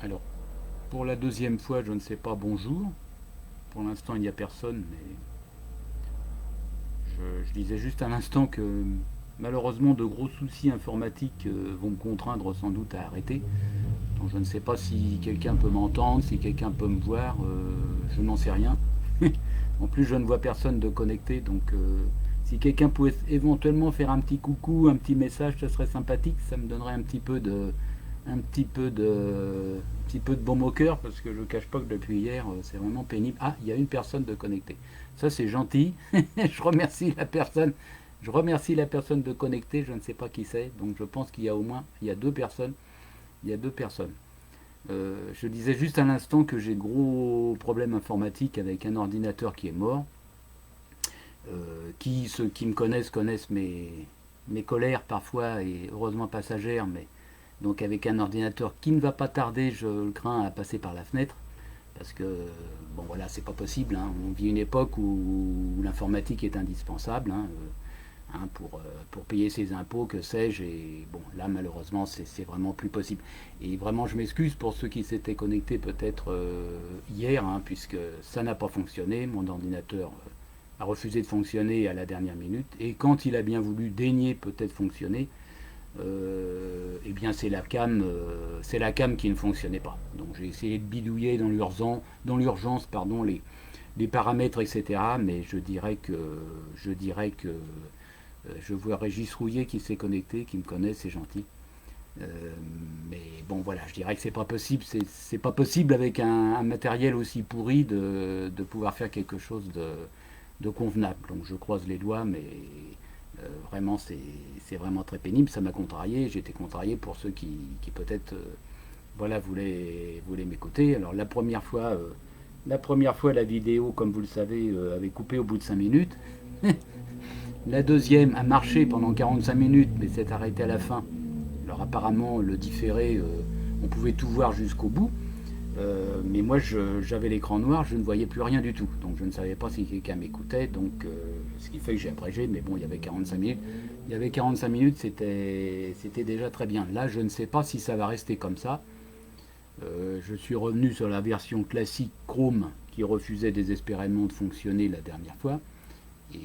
Alors, pour la deuxième fois, je ne sais pas bonjour. Pour l'instant, il n'y a personne, mais je disais juste à l'instant que malheureusement, de gros soucis informatiques vont me contraindre sans doute à arrêter. Donc, je ne sais pas si quelqu'un peut m'entendre, si quelqu'un peut me voir, je n'en sais rien. En plus, je ne vois personne de connecté, donc si quelqu'un pouvait éventuellement faire un petit coucou, un petit message, ça serait sympathique. Ça me donnerait un petit peu de baume au cœur, parce que je ne cache pas que depuis hier, c'est vraiment pénible. Ah, il y a une personne de connectée. Ça, c'est gentil. Je remercie la personne. Je remercie la personne de connecter. Je ne sais pas qui c'est, donc je pense qu'il y a au moins, il y a deux personnes. Il y a deux personnes. Je disais juste à l'instant que j'ai gros problème informatique avec un ordinateur qui est mort. Ceux qui me connaissent mes colères parfois, et heureusement passagères, mais donc avec un ordinateur qui ne va pas tarder, je crains, à passer par la fenêtre. Parce que, bon voilà, c'est pas possible. Hein. On vit une époque où l'informatique est indispensable. Pour payer ses impôts, que sais-je, et bon, là, malheureusement, c'est vraiment plus possible. Et vraiment, je m'excuse pour ceux qui s'étaient connectés peut-être hier, hein, puisque ça n'a pas fonctionné. Mon ordinateur a refusé de fonctionner à la dernière minute, et quand il a bien voulu daigner peut-être fonctionner, eh bien c'est la cam qui ne fonctionnait pas. Donc j'ai essayé de bidouiller dans l'urgence, pardon, les paramètres, etc. Mais je dirais que je vois Régis Rouillet qui s'est connecté, qui me connaît, c'est gentil. Mais bon, voilà, je dirais que c'est pas possible. C'est pas possible avec un matériel aussi pourri de pouvoir faire quelque chose de convenable. Donc je croise les doigts, mais vraiment, c'est vraiment très pénible. Ça m'a contrarié. J'étais contrarié pour ceux qui peut-être voilà, voulaient m'écouter. Alors la première fois, la vidéo, comme vous le savez, avait coupé au bout de 5 minutes. La deuxième a marché pendant 45 minutes, mais s'est arrêtée à la fin. Alors apparemment, le différé, on pouvait tout voir jusqu'au bout. Mais moi, j'avais l'écran noir, je ne voyais plus rien du tout. Donc je ne savais pas si quelqu'un m'écoutait. Donc ce qui fait que j'ai abrégé, mais bon, il y avait 45 minutes. Il y avait 45 minutes, c'était déjà très bien. Là, je ne sais pas si ça va rester comme ça. Je suis revenu sur la version classique Chrome qui refusait désespérément de fonctionner la dernière fois. Et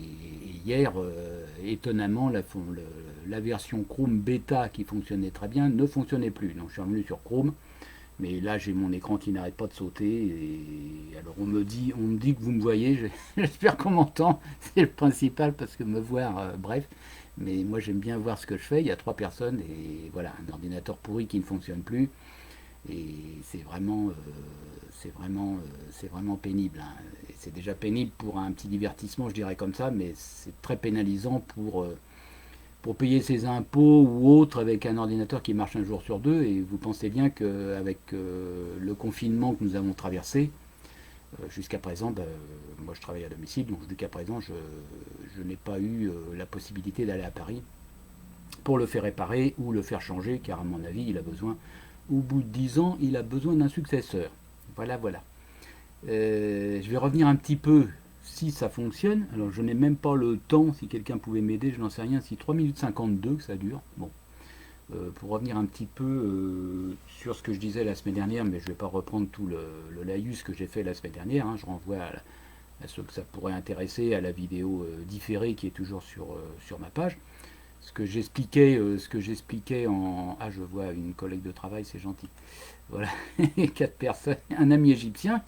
hier, étonnamment, la version Chrome bêta qui fonctionnait très bien ne fonctionnait plus. Donc je suis revenu sur Chrome, mais là j'ai mon écran qui n'arrête pas de sauter. Et alors on me dit que vous me voyez. J'espère qu'on m'entend. C'est le principal, parce que me voir, bref. Mais moi j'aime bien voir ce que je fais. Il y a trois personnes et voilà, un ordinateur pourri qui ne fonctionne plus. Et c'est vraiment pénible. Hein. C'est déjà pénible pour un petit divertissement, je dirais comme ça, mais c'est très pénalisant pour payer ses impôts ou autres avec un ordinateur qui marche un jour sur deux. Et vous pensez bien qu'avec le confinement que nous avons traversé, jusqu'à présent, moi je travaille à domicile, donc jusqu'à présent je n'ai pas eu la possibilité d'aller à Paris pour le faire réparer ou le faire changer, car à mon avis, au bout de 10 ans, il a besoin d'un successeur. Voilà, voilà. Je vais revenir un petit peu si ça fonctionne. Alors je n'ai même pas le temps, si quelqu'un pouvait m'aider, je n'en sais rien, si 3 minutes 52 que ça dure. Bon, pour revenir un petit peu sur ce que je disais la semaine dernière, mais je ne vais pas reprendre tout le laïus que j'ai fait la semaine dernière. Hein. Je renvoie à ceux que ça pourrait intéresser, à la vidéo différée qui est toujours sur ma page. Ce que j'expliquais en... Ah, je vois une collègue de travail, c'est gentil. Voilà, quatre personnes. Un ami égyptien,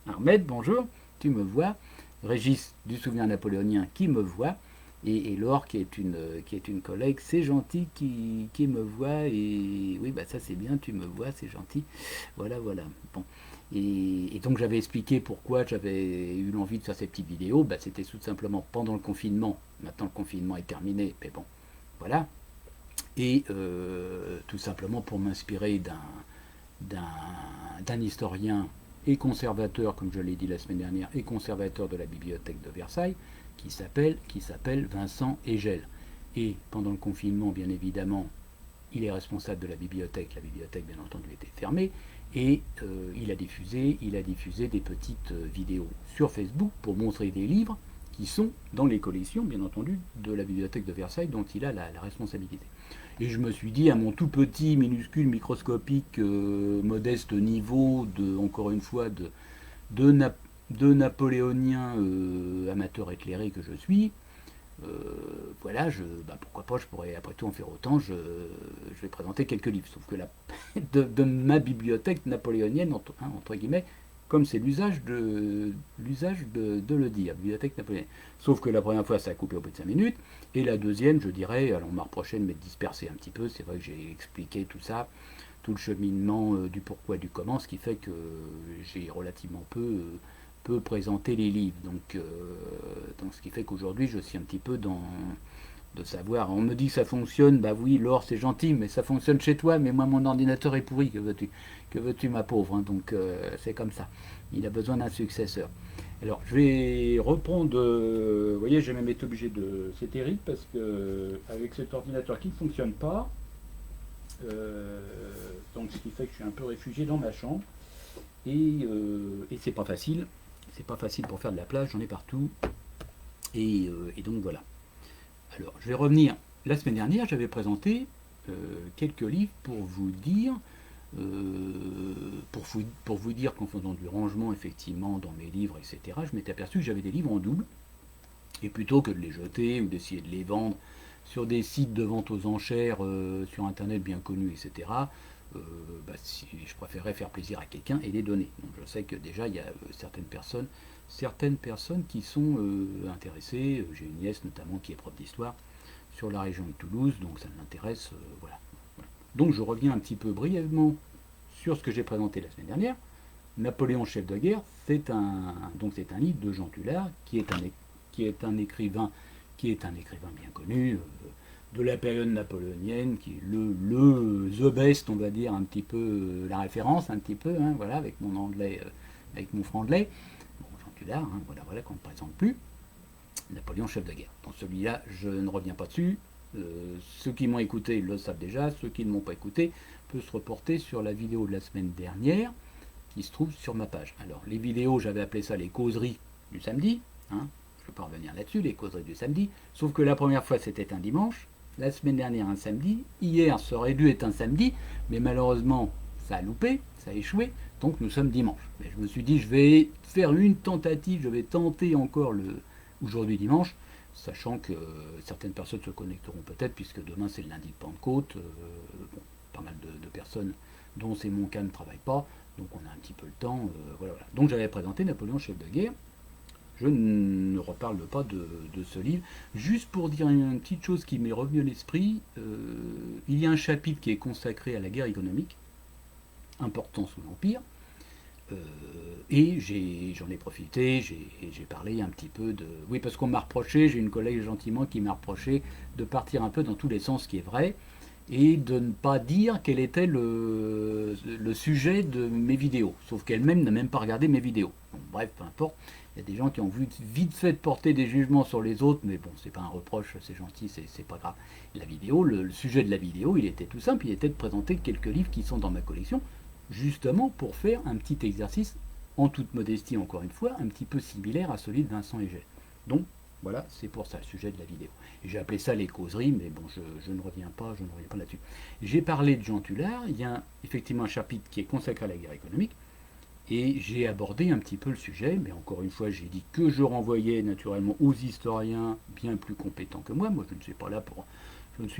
Ahmed, bonjour, tu me vois. Régis, du souvenir napoléonien, qui me voit. Et Laure, qui est une collègue, c'est gentil, qui me voit. Et oui, bah ça c'est bien, tu me vois, c'est gentil. Voilà, voilà. Bon. Et donc j'avais expliqué pourquoi j'avais eu l'envie de faire ces petites vidéos. Bah, c'était tout simplement pendant le confinement. Maintenant le confinement est terminé, mais bon, voilà. Et tout simplement pour m'inspirer d'un historien et conservateur, comme je l'ai dit la semaine dernière, et conservateur de la bibliothèque de Versailles, qui s'appelle Vincent Hégel. Et pendant le confinement, bien évidemment, il est responsable de la bibliothèque. La bibliothèque, bien entendu, était fermée. Et il a diffusé des petites vidéos sur Facebook pour montrer des livres qui sont dans les collections, bien entendu, de la bibliothèque de Versailles, dont il a la responsabilité. Et je me suis dit, à mon tout petit, minuscule, microscopique, modeste niveau, encore une fois, de, Nap- de napoléonien amateur éclairé que je suis, voilà, pourquoi pas, je pourrais après tout en faire autant, je vais présenter quelques livres. Sauf que de ma bibliothèque napoléonienne, entre guillemets, comme c'est l'usage de le dire, bibliothèque napoléonienne. Sauf que la première fois, ça a coupé au bout de 5 minutes, et la deuxième, je dirais, alors on m'a reproché de m'être dispersé un petit peu, c'est vrai que j'ai expliqué tout ça, tout le cheminement du pourquoi, du comment, ce qui fait que j'ai relativement peu présenter les livres. Donc ce qui fait qu'aujourd'hui, je suis un petit peu dans de savoir. On me dit que ça fonctionne, bah oui, Laure, c'est gentil, mais ça fonctionne chez toi, mais moi, mon ordinateur est pourri, que veux-tu? Que veux-tu, ma pauvre, hein. Donc c'est comme ça. Il a besoin d'un successeur. Alors, je vais reprendre. Vous voyez, j'ai même été obligé de. C'est terrible parce que avec cet ordinateur qui ne fonctionne pas, donc ce qui fait que je suis un peu réfugié dans ma chambre. Et c'est pas facile. C'est pas facile pour faire de la place, j'en ai partout. Et donc voilà. Alors, je vais revenir. La semaine dernière, j'avais présenté quelques livres pour vous dire, pour vous dire qu'en faisant du rangement effectivement dans mes livres, etc., je m'étais aperçu que j'avais des livres en double. Et plutôt que de les jeter ou d'essayer de les vendre sur des sites de vente aux enchères sur internet bien connus, etc., si je préférerais faire plaisir à quelqu'un et les donner. Donc je sais que déjà il y a certaines personnes qui sont intéressées. J'ai une nièce notamment qui est prof d'histoire sur la région de Toulouse, donc ça m'intéresse. Voilà. Donc je reviens un petit peu brièvement sur ce que j'ai présenté la semaine dernière. Napoléon chef de guerre, c'est un livre de Jean Tullard qui est un écrivain bien connu de la période napoléonienne, qui est le the best, on va dire un petit peu la référence un petit peu, hein, voilà, avec mon anglais, avec mon franglais. Bon, Jean Tullard, hein, voilà qu'on ne présente plus. Napoléon chef de guerre. Dans celui-là, je ne reviens pas dessus. Ceux qui m'ont écouté le savent déjà. Ceux qui ne m'ont pas écouté peuvent se reporter sur la vidéo de la semaine dernière qui se trouve sur ma page. Alors, les vidéos, j'avais appelé ça les causeries du samedi. Hein, je ne vais pas revenir là-dessus, les causeries du samedi. Sauf que la première fois, c'était un dimanche. La semaine dernière, un samedi. Hier, ça aurait dû être un samedi. Mais malheureusement, ça a loupé, ça a échoué. Donc, nous sommes dimanche. Mais je me suis dit, je vais faire une tentative. Je vais tenter encore aujourd'hui dimanche. Sachant que certaines personnes se connecteront peut-être, puisque demain, c'est le lundi de Pentecôte. Pas mal de personnes, dont c'est mon cas, ne travaillent pas. Donc on a un petit peu le temps. Voilà. Donc j'avais présenté Napoléon chef de guerre. Je ne reparle pas de ce livre. Juste pour dire une petite chose qui m'est revenue à l'esprit, il y a un chapitre qui est consacré à la guerre économique, important sous l'Empire. Et j'en ai profité, j'ai parlé un petit peu de... Oui, parce qu'on m'a reproché, j'ai une collègue gentiment qui m'a reproché de partir un peu dans tous les sens, ce qui est vrai, et de ne pas dire quel était le sujet de mes vidéos. Sauf qu'elle-même n'a même pas regardé mes vidéos. Bon, bref, peu importe. Il y a des gens qui ont vite fait de porter des jugements sur les autres, mais bon, c'est pas un reproche, c'est gentil, c'est pas grave. La vidéo, le sujet de la vidéo, il était tout simple, il était de présenter quelques livres qui sont dans ma collection, justement pour faire un petit exercice, en toute modestie encore une fois, un petit peu similaire à celui de Vincent Hégel. Donc, voilà, c'est pour ça, le sujet de la vidéo. J'ai appelé ça les causeries, mais bon, je ne reviens pas là-dessus. J'ai parlé de Jean Tullard, il y a effectivement un chapitre qui est consacré à la guerre économique, et j'ai abordé un petit peu le sujet, mais encore une fois, j'ai dit que je renvoyais naturellement aux historiens bien plus compétents que moi. Moi, je ne suis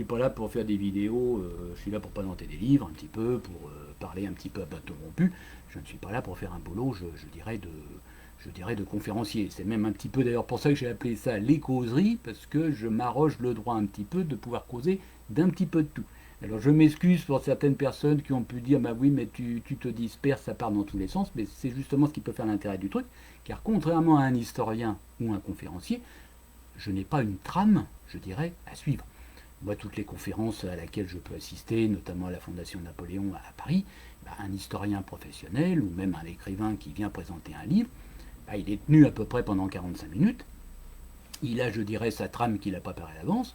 pas là pour faire des vidéos, je suis là pour présenter des livres un petit peu, pour parler un petit peu à bâton rompu. Je ne suis pas là pour faire un boulot, je dirais, de conférencier. C'est même un petit peu d'ailleurs pour ça que j'ai appelé ça les causeries, parce que je m'arroge le droit un petit peu de pouvoir causer d'un petit peu de tout. Alors je m'excuse pour certaines personnes qui ont pu dire bah oui mais tu te disperses, ça part dans tous les sens, mais c'est justement ce qui peut faire l'intérêt du truc, car contrairement à un historien ou un conférencier, je n'ai pas une trame, je dirais, à suivre. Moi, toutes les conférences à laquelle je peux assister, notamment à la Fondation Napoléon à Paris, bah, un historien professionnel ou même un écrivain qui vient présenter un livre, bah, il est tenu à peu près pendant 45 minutes. Il a, je dirais, sa trame qu'il a préparée à l'avance.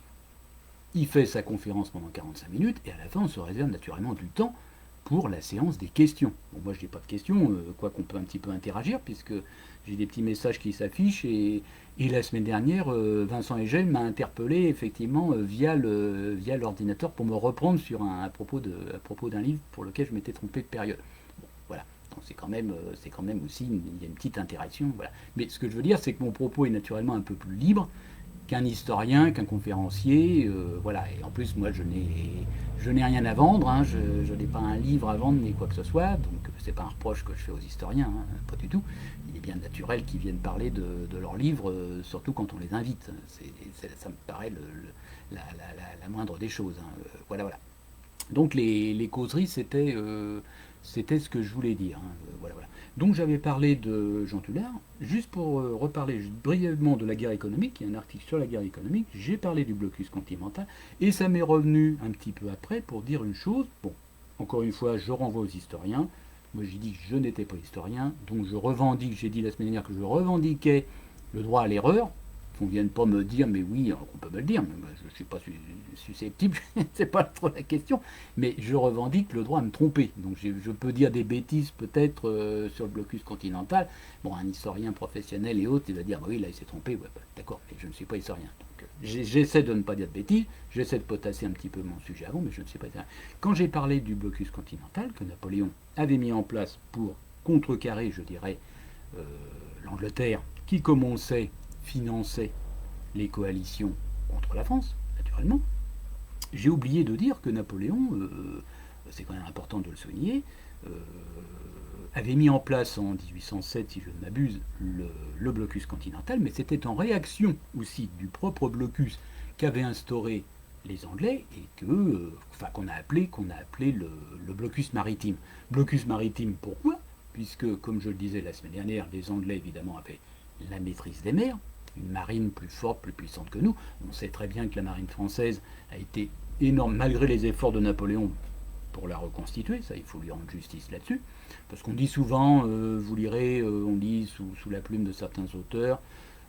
Il fait sa conférence pendant 45 minutes et à la fin, on se réserve naturellement du temps pour la séance des questions. Bon, moi, je n'ai pas de questions, quoi qu'on peut un petit peu interagir, puisque j'ai des petits messages qui s'affichent, et la semaine dernière, Vincent Egel m'a interpellé effectivement via l'ordinateur pour me reprendre sur à propos d'un livre pour lequel je m'étais trompé de période. Bon, voilà. Donc c'est quand même aussi, il y a une petite interaction. Voilà. Mais ce que je veux dire, c'est que mon propos est naturellement un peu plus libre qu'un historien, qu'un conférencier, voilà. Et en plus, moi, je n'ai rien à vendre, hein, je n'ai pas un livre à vendre ni quoi que ce soit, donc c'est pas un reproche que je fais aux historiens, hein, pas du tout. Il est bien naturel qu'ils viennent parler de leurs livres, surtout quand on les invite. Ça me paraît la moindre des choses, hein. Voilà, voilà. Donc les causeries, c'était ce que je voulais dire, hein. Voilà, voilà. Donc j'avais parlé de Jean Tullard, juste pour reparler brièvement de la guerre économique, il y a un article sur la guerre économique, j'ai parlé du blocus continental, et ça m'est revenu un petit peu après pour dire une chose, bon, encore une fois, je renvoie aux historiens, moi j'ai dit que je n'étais pas historien, donc je revendique, j'ai dit la semaine dernière que je revendiquais le droit à l'erreur, qu'on ne vienne pas me dire, mais oui, on peut me le dire, mais moi, je ne suis pas susceptible, c'est pas trop la question, mais je revendique le droit à me tromper. Donc je peux dire des bêtises peut-être sur le blocus continental. Bon, un historien professionnel et autres, il va dire, bah oui, là il s'est trompé, ouais, bah, d'accord, mais je ne suis pas historien. Donc j'essaie de ne pas dire de bêtises, j'essaie de potasser un petit peu mon sujet avant, mais je ne suis pas historien. Quand j'ai parlé du blocus continental que Napoléon avait mis en place pour contrecarrer, je dirais, euh, l'Angleterre, qui, comme on sait, finançait les coalitions contre la France, naturellement, j'ai oublié de dire que Napoléon, c'est quand même important de le souligner, euh, avait mis en place en 1807, si je ne m'abuse, le blocus continental, mais c'était en réaction aussi du propre blocus qu'avaient instauré les Anglais et qu'on a appelé le blocus maritime. Blocus maritime, pourquoi? Puisque, comme je le disais la semaine dernière, les Anglais évidemment avaient la maîtrise des mers, une marine plus forte, plus puissante que nous. On sait très bien que la marine française a été énorme, malgré les efforts de Napoléon pour la reconstituer, ça il faut lui rendre justice là-dessus, parce qu'on dit souvent, vous lirez, on lit sous la plume de certains auteurs,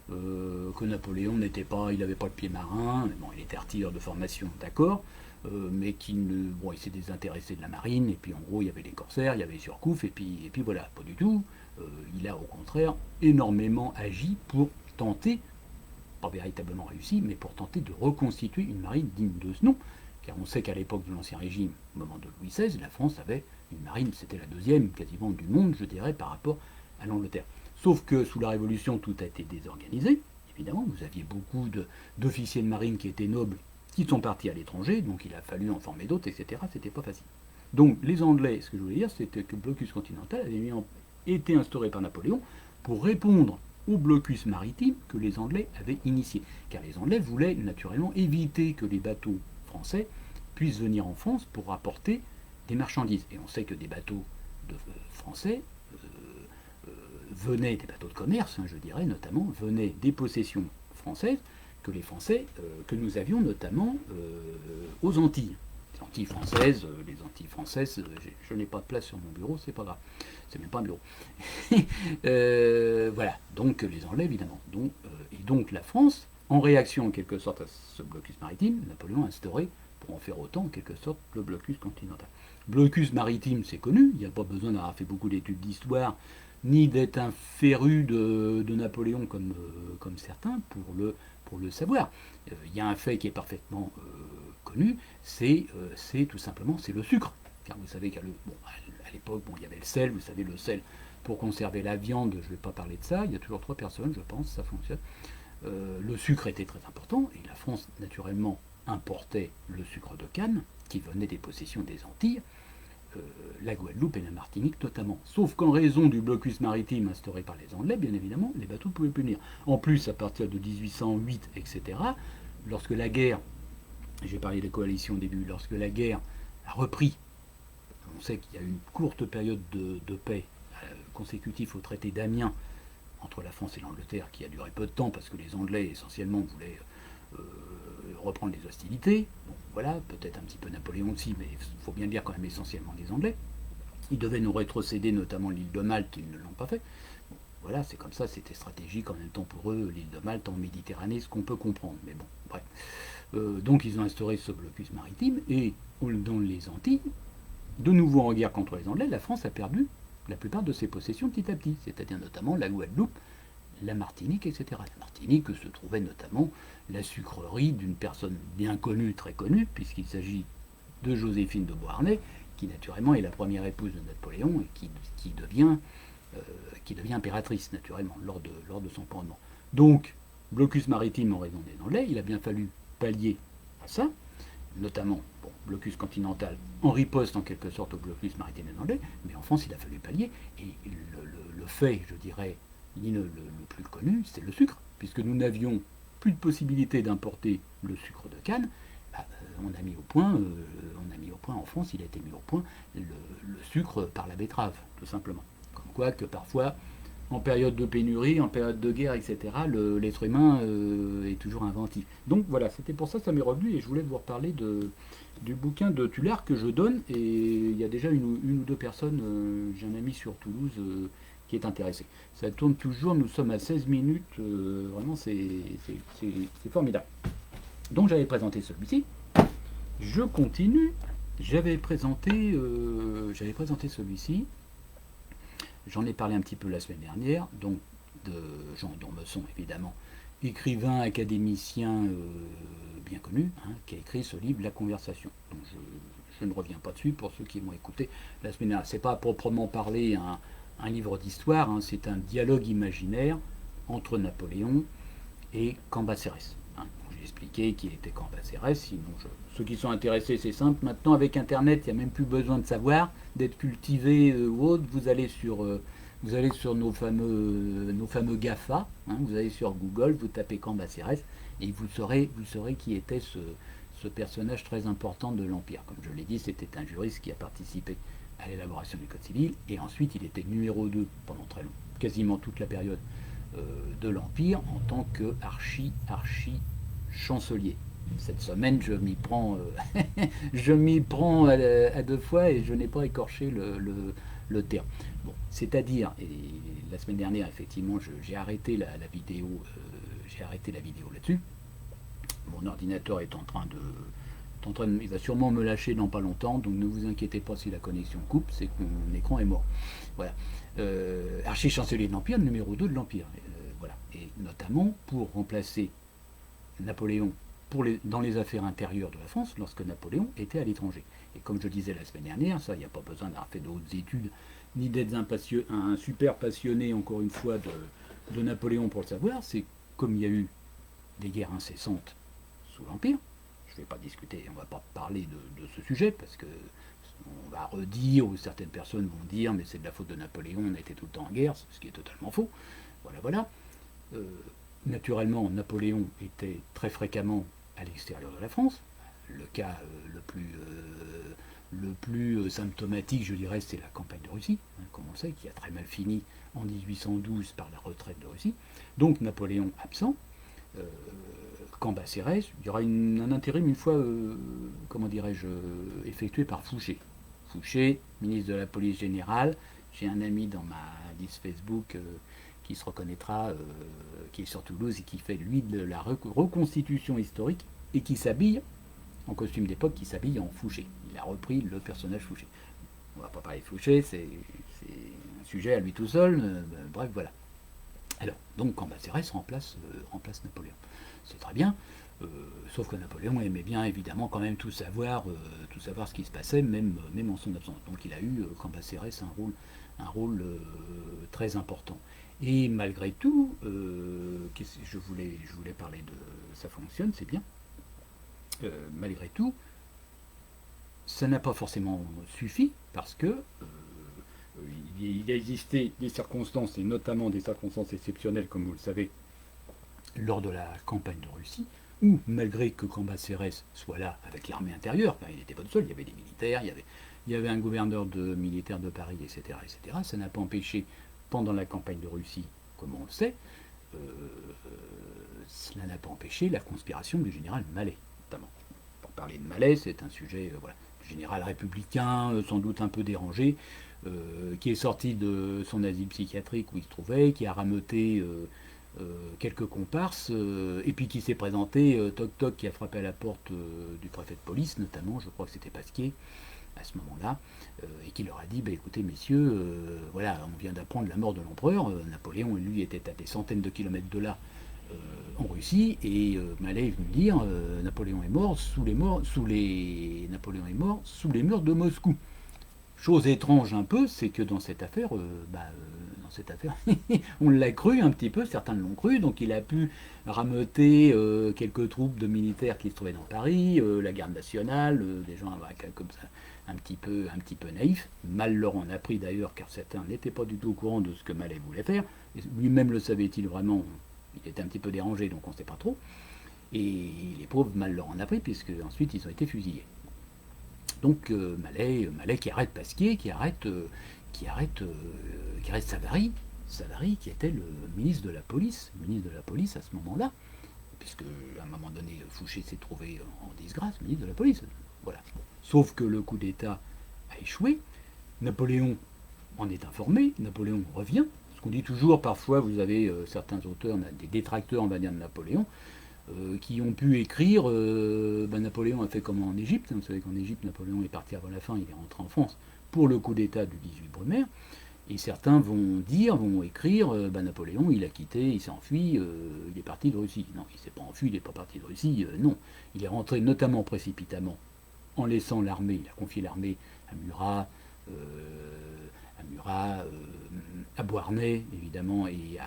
que Napoléon il n'avait pas le pied marin, bon, il était artilleur de formation, d'accord, mais il s'est désintéressé de la marine, et puis en gros il y avait les corsaires, il y avait Surcouf, et puis voilà, pas du tout. Il a au contraire énormément agi pour tenter, pas véritablement réussi, mais pour tenter de reconstituer une marine digne de ce nom, car on sait qu'à l'époque de l'Ancien Régime, au moment de Louis XVI, la France avait une marine, c'était la deuxième quasiment du monde, je dirais, par rapport à l'Angleterre. Sauf que sous la Révolution, tout a été désorganisé. Évidemment, vous aviez beaucoup d'officiers de marine qui étaient nobles, qui sont partis à l'étranger, donc il a fallu en former d'autres, etc. C'était pas facile. Donc les Anglais, ce que je voulais dire, c'était que le blocus continental avait été instauré par Napoléon pour répondre au blocus maritime que les Anglais avaient initié. Car les Anglais voulaient naturellement éviter que les bateaux français puissent venir en France pour apporter des marchandises. Et on sait que des bateaux français venaient, des bateaux de commerce, hein, je dirais notamment, venaient des possessions françaises que les Français, que nous avions notamment aux Antilles. Les Antilles françaises, je n'ai pas de place sur mon bureau, c'est pas grave. C'est même pas un bureau. Voilà, donc les Anglais évidemment. Et donc la France, en réaction en quelque sorte à ce blocus maritime, Napoléon a instauré, pour en faire autant en quelque sorte, le blocus continental. Blocus maritime, c'est connu, il n'y a pas besoin d'avoir fait beaucoup d'études d'histoire, ni d'être un féru de Napoléon comme certains pour le savoir. Il y a un fait qui est parfaitement connu, c'est tout simplement c'est le sucre. Car vous savez qu'à l'époque, il y avait le sel, vous savez, le sel pour conserver la viande, je ne vais pas parler de ça, il y a toujours 3 personnes, je pense, ça fonctionne. Le sucre était très important, et la France, naturellement, importait le sucre de canne, qui venait des possessions des Antilles, la Guadeloupe et la Martinique notamment. Sauf qu'en raison du blocus maritime instauré par les Anglais, bien évidemment, les bateaux ne pouvaient plus venir. En plus, à partir de 1808, etc., lorsque la guerre, j'ai parlé des coalitions au début, lorsque la guerre a repris, on sait qu'il y a eu une courte période de paix consécutive au traité d'Amiens entre la France et l'Angleterre qui a duré peu de temps parce que les Anglais essentiellement voulaient reprendre les hostilités. Bon, voilà, peut-être un petit peu Napoléon aussi, mais il faut bien dire quand même essentiellement des Anglais. Ils devaient nous rétrocéder notamment l'île de Malte, ils ne l'ont pas fait. Bon, voilà, c'est comme ça, c'était stratégique en même temps pour eux, l'île de Malte en Méditerranée, ce qu'on peut comprendre. Mais bon, bref. Donc ils ont instauré ce blocus maritime et dans les Antilles, de nouveau en guerre contre les Anglais, la France a perdu la plupart de ses possessions petit à petit, c'est-à-dire notamment la Guadeloupe, la Martinique, etc. La Martinique se trouvait notamment la sucrerie d'une personne bien connue, très connue, puisqu'il s'agit de Joséphine de Beauharnais, qui naturellement est la première épouse de Napoléon et qui devient impératrice naturellement lors de son couronnement. Donc, blocus maritime en raison des Anglais, il a bien fallu pallier à ça, notamment blocus continental en riposte en quelque sorte au blocus maritime des Anglais, mais en France il a fallu pallier, et le fait, je dirais, le plus connu, c'est le sucre, puisque nous n'avions plus de possibilité d'importer le sucre de canne. On a mis au point en France, il a été mis au point le sucre par la betterave, tout simplement. Comme quoi que parfois, en période de pénurie, en période de guerre, etc., l'être humain est toujours inventif. Donc voilà, c'était pour ça que ça m'est revenu, et je voulais vous reparler du bouquin de Tullard que je donne, et il y a déjà une ou deux personnes, j'ai un ami sur Toulouse qui est intéressé. Ça tourne toujours, nous sommes à 16 minutes, vraiment c'est formidable. Donc j'avais présenté celui-ci, je continue, j'avais présenté celui-ci, j'en ai parlé un petit peu la semaine dernière, donc de Jean d'Ormesson évidemment, écrivain, académicien bien connu, qui a écrit ce livre La Conversation. Donc je ne reviens pas dessus pour ceux qui m'ont écouté la semaine dernière. C'est pas à proprement parler un livre d'histoire, c'est un dialogue imaginaire entre Napoléon et Cambacérès. J'ai expliqué qu'il était Cambacérès, sinon ceux qui sont intéressés, c'est simple. Maintenant, avec Internet, il n'y a même plus besoin de savoir, d'être cultivé ou autre. Vous allez sur nos fameux GAFA, vous allez sur Google, vous tapez Cambacérès, et vous saurez qui était ce personnage très important de l'Empire. Comme je l'ai dit, c'était un juriste qui a participé à l'élaboration du Code civil, et ensuite il était numéro 2 pendant très longtemps, quasiment toute la période de l'Empire, en tant que archi chancelier. Cette semaine, je m'y prends, à deux fois, et je n'ai pas écorché le terme. Bon, c'est-à-dire, et la semaine dernière, effectivement, j'ai arrêté la vidéo, là-dessus. Mon ordinateur est en train de il va sûrement me lâcher dans pas longtemps, donc ne vous inquiétez pas si la connexion coupe, c'est que mon écran est mort. Voilà. Archi-chancelier de l'Empire, numéro 2 de l'Empire. Voilà. Et notamment pour remplacer Napoléon dans les affaires intérieures de la France lorsque Napoléon était à l'étranger. Et comme je disais la semaine dernière, ça, il n'y a pas besoin d'avoir fait d'autres études, ni d'être un super passionné, encore une fois, de Napoléon pour le savoir. C'est comme il y a eu des guerres incessantes sous l'Empire. Je ne vais pas discuter, on ne va pas parler de ce sujet, parce que on va redire, ou certaines personnes vont dire, mais c'est de la faute de Napoléon, on était tout le temps en guerre, ce qui est totalement faux. Voilà. Naturellement, Napoléon était très fréquemment à l'extérieur de la France. Le cas le plus symptomatique, je dirais, c'est la campagne de Russie, comme on sait, qui a très mal fini en 1812 par la retraite de Russie. Donc Napoléon absent. Cambacérès, il y aura un intérim une fois, effectué par Fouché. Fouché, ministre de la police générale. J'ai un ami dans ma liste Facebook qui se reconnaîtra, qui est sur Toulouse et qui fait, lui, de la reconstitution historique et qui s'habille en costume d'époque, qui s'habille en Fouché. Il a repris le personnage Fouché. On va pas parler de Fouché, c'est un sujet à lui tout seul, bref, voilà. Alors, donc Cambacérès remplace Napoléon. C'est très bien, sauf que Napoléon aimait bien évidemment quand même tout savoir ce qui se passait, même en son absence. Donc il a eu, Cambacérès, un rôle très important. Et malgré tout, je voulais parler de ça fonctionne, c'est bien. Malgré tout, ça n'a pas forcément suffi, parce que il a existé des circonstances, et notamment des circonstances exceptionnelles, comme vous le savez, lors de la campagne de Russie, où, malgré que Cambacérès soit là avec l'armée intérieure, il n'était pas tout seul, il y avait des militaires, il y avait un gouverneur militaire de Paris, etc., ça n'a pas empêché, pendant la campagne de Russie, comme on le sait, cela n'a pas empêché la conspiration du général Mallet, notamment. Pour parler de Mallet, c'est un sujet, général républicain, sans doute un peu dérangé, qui est sorti de son asile psychiatrique où il se trouvait, qui a rameuté quelques comparses, et puis qui s'est présenté, toc toc, qui a frappé à la porte du préfet de police, notamment, je crois que c'était Pasquier, à ce moment-là, et qui leur a dit, écoutez messieurs, voilà, on vient d'apprendre la mort de l'empereur, Napoléon, lui, était à des centaines de kilomètres de là, en Russie, et Mallet est venu dire, Napoléon est mort Napoléon est mort sous les murs de Moscou. Chose étrange un peu, c'est que dans cette affaire, on l'a cru un petit peu, certains l'ont cru, donc il a pu rameuter quelques troupes de militaires qui se trouvaient dans Paris, la garde nationale, des gens comme ça, un petit peu naïfs. Mal leur en a pris d'ailleurs, car certains n'étaient pas du tout au courant de ce que Mallet voulait faire. Lui-même le savait-il vraiment, il était un petit peu dérangé, donc on ne sait pas trop. Et les pauvres, mal leur en a pris, puisque ensuite ils ont été fusillés. Donc Mallet qui arrête Pasquier, qui arrête Savary, qui était le ministre de la police à ce moment-là, puisque à un moment donné Fouché s'est trouvé en disgrâce, ministre de la police. Voilà. Sauf que le coup d'État a échoué, Napoléon en est informé, Napoléon revient. Ce qu'on dit toujours, parfois vous avez certains auteurs, des détracteurs on va dire de Napoléon, qui ont pu écrire Napoléon a fait comme en Égypte. Vous savez qu'en Égypte, Napoléon est parti avant la fin, il est rentré en France pour le coup d'État du 18 Brumaire. Et certains vont écrire Napoléon, il a quitté, il s'est enfui, il est parti de Russie. Non, il s'est pas enfui, il n'est pas parti de Russie, non. Il est rentré notamment précipitamment en laissant l'armée, il a confié l'armée à Murat, à Beauharnais, évidemment, et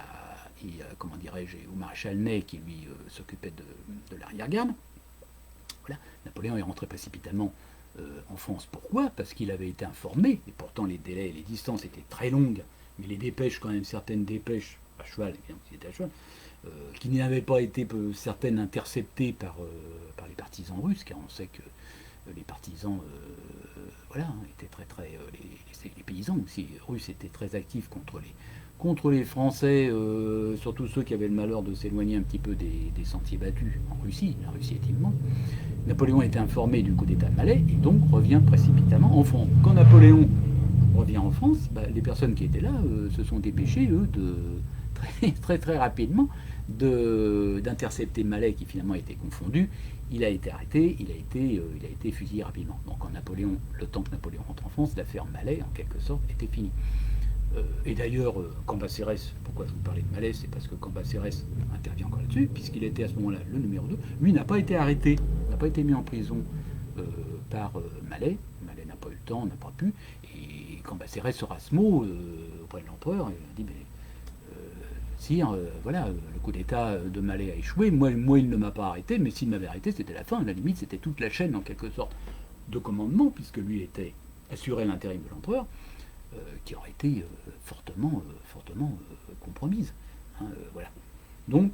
comment dirais-je, au maréchal Ney qui lui s'occupait de l'arrière-garde. Voilà. Napoléon est rentré précipitamment en France. Pourquoi? Parce qu'il avait été informé, et pourtant les délais et les distances étaient très longues, mais les dépêches, quand même certaines dépêches, à cheval, évidemment qu'il était à cheval, qui n'avaient pas été certaines interceptées par les partisans russes, car on sait que les partisans étaient très les paysans aussi russes étaient très actifs contre les Français, surtout ceux qui avaient le malheur de s'éloigner un petit peu des sentiers battus en Russie. La Russie est immense. Napoléon est informé du coup d'État de Mallet et donc revient précipitamment en France. Quand Napoléon revient en France, les personnes qui étaient là se sont dépêchées, eux, de très rapidement d'intercepter Mallet qui finalement a été confondu. Il a été arrêté, il a été fusillé rapidement. Donc le temps que Napoléon rentre en France, l'affaire Mallet, en quelque sorte, était finie. Et d'ailleurs, Cambacérès, pourquoi je vous parlais de Mallet, c'est parce que Cambacérès intervient encore là-dessus, puisqu'il était à ce moment-là le numéro 2. Lui n'a pas été arrêté, n'a pas été mis en prison par Mallet. Mallet n'a pas eu le temps, n'a pas pu. Et Cambacérès sera ce mot auprès de l'empereur, et il a dit sire, voilà, le coup d'État de Mallet a échoué, moi il ne m'a pas arrêté, mais s'il m'avait arrêté, c'était la fin. À la limite, c'était toute la chaîne, en quelque sorte, de commandement, puisque lui était assuré l'intérim de l'empereur, qui aurait été fortement compromise. Voilà. Donc,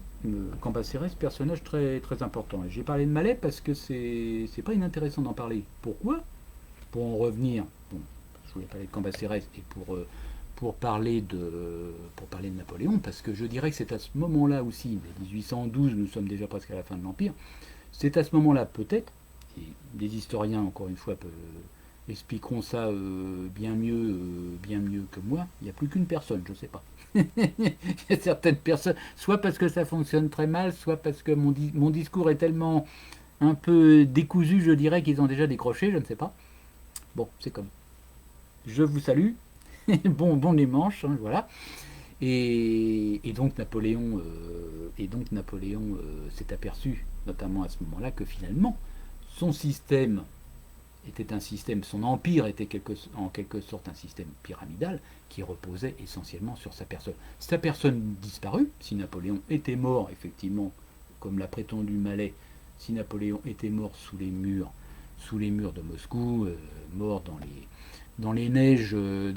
Cambacérès, personnage très important. J'ai parlé de Mallet parce que c'est pas inintéressant d'en parler. Pourquoi? Pour en revenir, je voulais parler de Cambacérès et pour parler de Napoléon, parce que je dirais que c'est à ce moment-là aussi, mais 1812, nous sommes déjà presque à la fin de l'Empire, c'est à ce moment-là peut-être, et des historiens encore une fois expliqueront ça bien mieux que moi, il n'y a plus qu'une personne, je ne sais pas. Il y a certaines personnes, soit parce que ça fonctionne très mal, soit parce que mon discours est tellement un peu décousu, je dirais, qu'ils ont déjà décroché, je ne sais pas. Bon, c'est comme. Je vous salue. bon dimanche, voilà. Et donc Napoléon, s'est aperçu, notamment à ce moment-là, que finalement, son système était un système, son empire était en quelque sorte un système pyramidal qui reposait essentiellement sur sa personne. Sa personne disparue, si Napoléon était mort, effectivement, comme l'a prétendu Mallet, si Napoléon était mort sous les murs de Moscou, mort dans les neiges de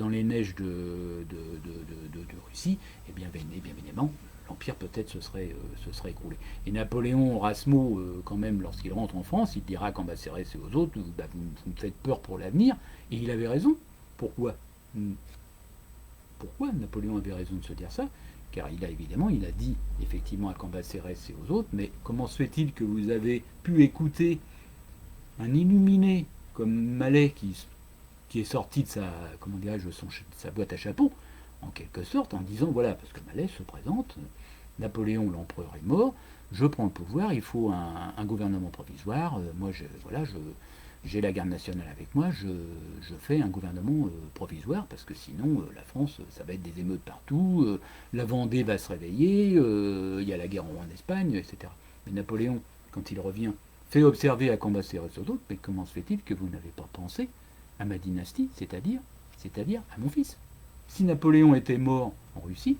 Russie, et bien évidemment, l'Empire peut-être se serait écroulé. Et Napoléon aura ce mot quand même lorsqu'il rentre en France, il dira à Cambacérès et aux autres, vous me faites peur pour l'avenir, et il avait raison. Pourquoi Napoléon avait raison de se dire ça? Car il a dit effectivement à Cambacérès et aux autres, mais comment se fait-il que vous avez pu écouter un illuminé comme Mallet qui est sorti de sa boîte à chapeau, en quelque sorte, en disant voilà, parce que Mallet se présente, Napoléon l'empereur est mort, je prends le pouvoir, il faut un gouvernement provisoire, moi j'ai la garde nationale avec moi, je fais un gouvernement provisoire, parce que sinon, la France, ça va être des émeutes partout, la Vendée va se réveiller, il y a la guerre en Espagne, etc. Mais Napoléon, quand il revient, fait observer à Cambacérès aux autres, mais comment se fait-il que vous n'avez pas pensé à ma dynastie, c'est-à-dire à mon fils? Si Napoléon était mort en Russie,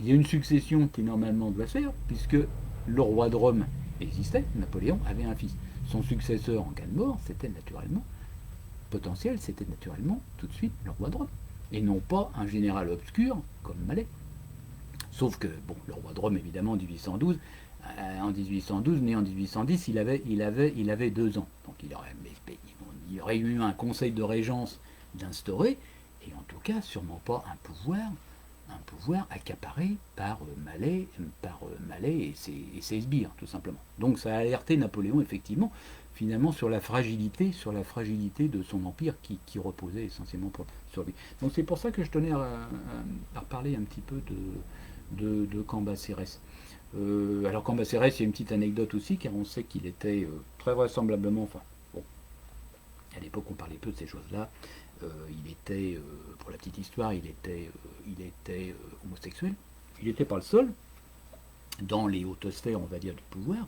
il y a une succession qui normalement doit se faire, puisque le roi de Rome existait, Napoléon avait un fils. Son successeur en cas de mort, c'était naturellement, potentiel, c'était naturellement tout de suite le roi de Rome. Et non pas un général obscur comme Malais. Sauf que, bon, le roi de Rome, évidemment, en 1812, né en 1810, il avait 2 ans. Donc il aurait eu un conseil de régence d'instaurer, et en tout cas, sûrement pas un pouvoir accaparé par Malais et ses sbires, tout simplement. Donc ça a alerté Napoléon, effectivement, finalement, sur la fragilité de son empire qui reposait essentiellement sur lui. Donc c'est pour ça que je tenais à reparler un petit peu de Cambacérès. Alors Cambacérès, il y a une petite anecdote aussi, car on sait qu'il était très vraisemblablement, enfin, bon, à l'époque on parlait peu de ces choses-là, il était, pour la petite histoire, il était homosexuel. Il n'était pas le seul dans les hautes sphères, on va dire, du pouvoir,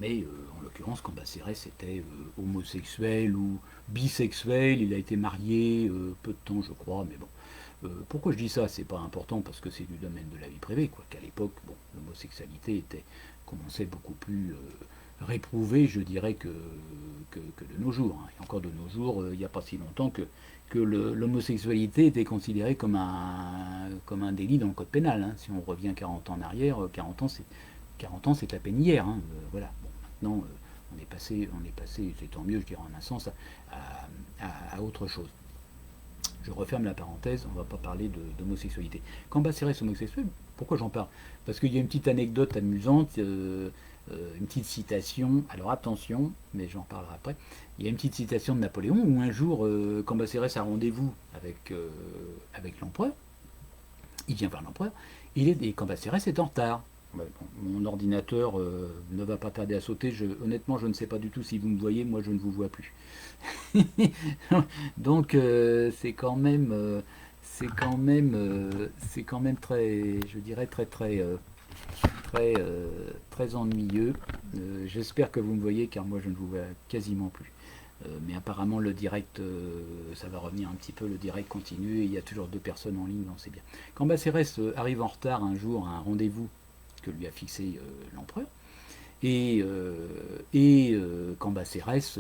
mais en l'occurrence, Cambacérès était homosexuel ou bisexuel. Il a été marié peu de temps, je crois, mais bon. Pourquoi je dis ça? C'est pas important parce que c'est du domaine de la vie privée, quoi. Qu'à l'époque, bon, l'homosexualité commençait beaucoup plus réprouvée, je dirais, que de nos jours. Hein. Et encore de nos jours, il n'y a pas si longtemps que l'homosexualité était considérée comme un délit dans le code pénal. Hein. Si on revient 40 ans en arrière, 40 ans c'est à peine hier. Hein. Voilà. Bon, maintenant, on est passé, c'est tant mieux, je dirais en un sens, à autre chose. Je referme la parenthèse, on ne va pas parler d'homosexualité. Cambacérès homosexuel, pourquoi j'en parle? Parce qu'il y a une petite anecdote amusante, une petite citation, alors attention, mais j'en parlerai après. Il y a une petite citation de Napoléon où un jour, Cambacérès a rendez-vous avec l'empereur, il vient voir l'empereur, et Cambacérès est en retard. Bon, mon ordinateur ne va pas tarder à sauter. Honnêtement, je ne sais pas du tout si vous me voyez. Moi, je ne vous vois plus. Donc, c'est quand même très, je dirais très ennuyeux. J'espère que vous me voyez, car moi, je ne vous vois quasiment plus. Mais apparemment, le direct, ça va revenir un petit peu. Le direct continue et il y a toujours 2 personnes en ligne, donc c'est bien. Cambacérès arrive en retard un jour à un rendez-vous que lui a fixé l'empereur. Et Cambacérès,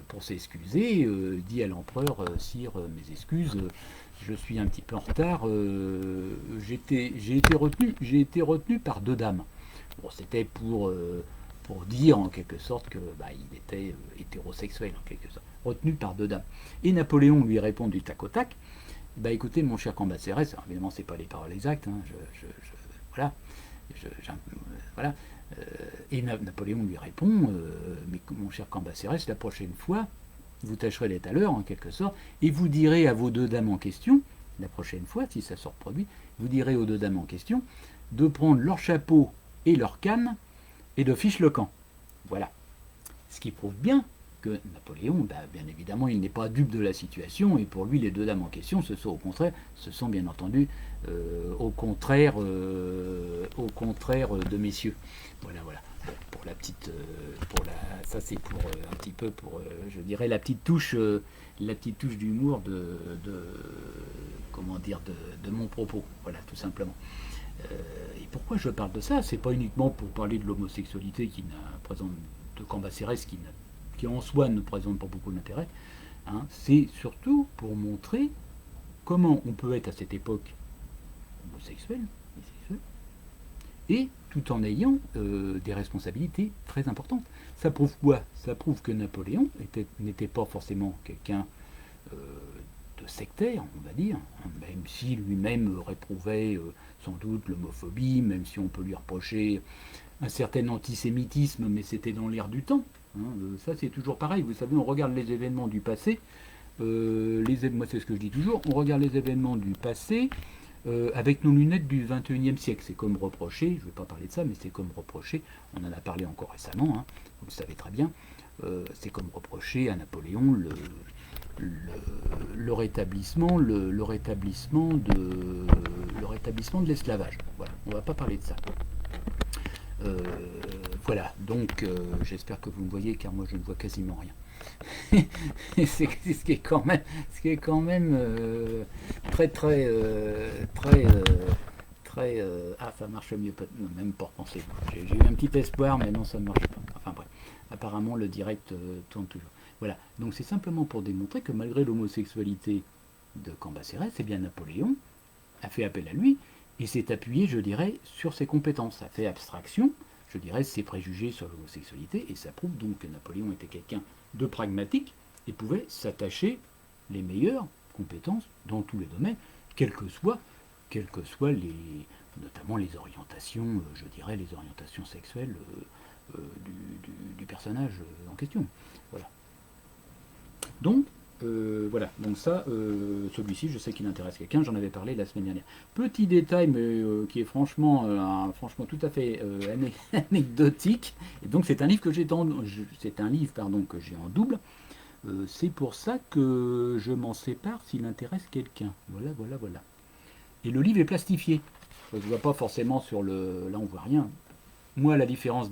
pour s'excuser, dit à l'empereur, Sire, mes excuses, je suis un petit peu en retard, j'ai été retenu par 2 dames. Bon, c'était pour dire en quelque sorte que il était hétérosexuel en quelque sorte, retenu par 2 dames. Et Napoléon lui répond du tac au tac, écoutez mon cher Cambacérès, alors évidemment c'est pas les paroles exactes, hein, voilà, voilà. Et Napoléon lui répond, mais mon cher Cambacérès, la prochaine fois, vous tâcherez d'être à l'heure en quelque sorte, et vous direz à vos 2 dames en question, la prochaine fois, si ça se reproduit, vous direz aux 2 dames en question de prendre leur chapeau et leur canne et de fiche le camp. Voilà. Ce qui prouve bien que Napoléon, bien évidemment, il n'est pas dupe de la situation, et pour lui, les 2 dames en question, ce sont bien entendu au contraire de messieurs. Voilà. Bon, pour la petite, ça c'est pour un petit peu pour, je dirais la petite touche d'humour comment dire, de mon propos. Voilà, tout simplement. Et pourquoi je parle de ça? C'est pas uniquement pour parler de l'homosexualité de Cambacérès qui en soi ne présente pas beaucoup d'intérêt. Hein. C'est surtout pour montrer comment on peut être à cette époque homosexuel, et tout en ayant des responsabilités très importantes. Ça prouve quoi? Ça prouve que Napoléon n'était pas forcément quelqu'un de sectaire, on va dire, hein, même si lui-même réprouvait sans doute l'homophobie, même si on peut lui reprocher un certain antisémitisme, mais c'était dans l'air du temps. Hein, ça c'est toujours pareil, vous savez, on regarde les événements du passé, moi c'est ce que je dis toujours, on regarde les événements du passé avec nos lunettes du 21e siècle. C'est comme reprocher, je ne vais pas parler de ça, mais c'est comme reprocher, on en a parlé encore récemment, hein, vous le savez très bien, C'est comme reprocher à Napoléon le rétablissement de l'esclavage. Voilà, on ne va pas parler de ça. Voilà, donc j'espère que vous me voyez, car moi je ne vois quasiment rien. C'est ce qui est quand même très ah, ça marche mieux, non, même pas repenser. J'ai eu un petit espoir, mais non, ça ne marche pas. Enfin bref, apparemment le direct tourne toujours. Voilà, donc c'est simplement pour démontrer que malgré l'homosexualité de Cambacérès, c'est bien Napoléon a fait appel à lui et s'est appuyé, je dirais, sur ses compétences, a fait abstraction, je dirais, ses préjugés sur l'homosexualité, et ça prouve donc que Napoléon était quelqu'un de pragmatique et pouvait s'attacher les meilleures compétences dans tous les domaines, quelles que soient notamment les orientations, je dirais, les orientations sexuelles du personnage en question. Voilà. Donc, voilà, donc ça, celui-ci, je sais qu'il intéresse quelqu'un, j'en avais parlé la semaine dernière. Petit détail, mais qui est franchement tout à fait anecdotique. Et donc c'est un livre que j'ai que j'ai en double. C'est pour ça que je m'en sépare s'il intéresse quelqu'un. Voilà, voilà, voilà. Et le livre est plastifié. Ça ne se voit pas forcément sur le. Là, on voit rien. Moi, à la différence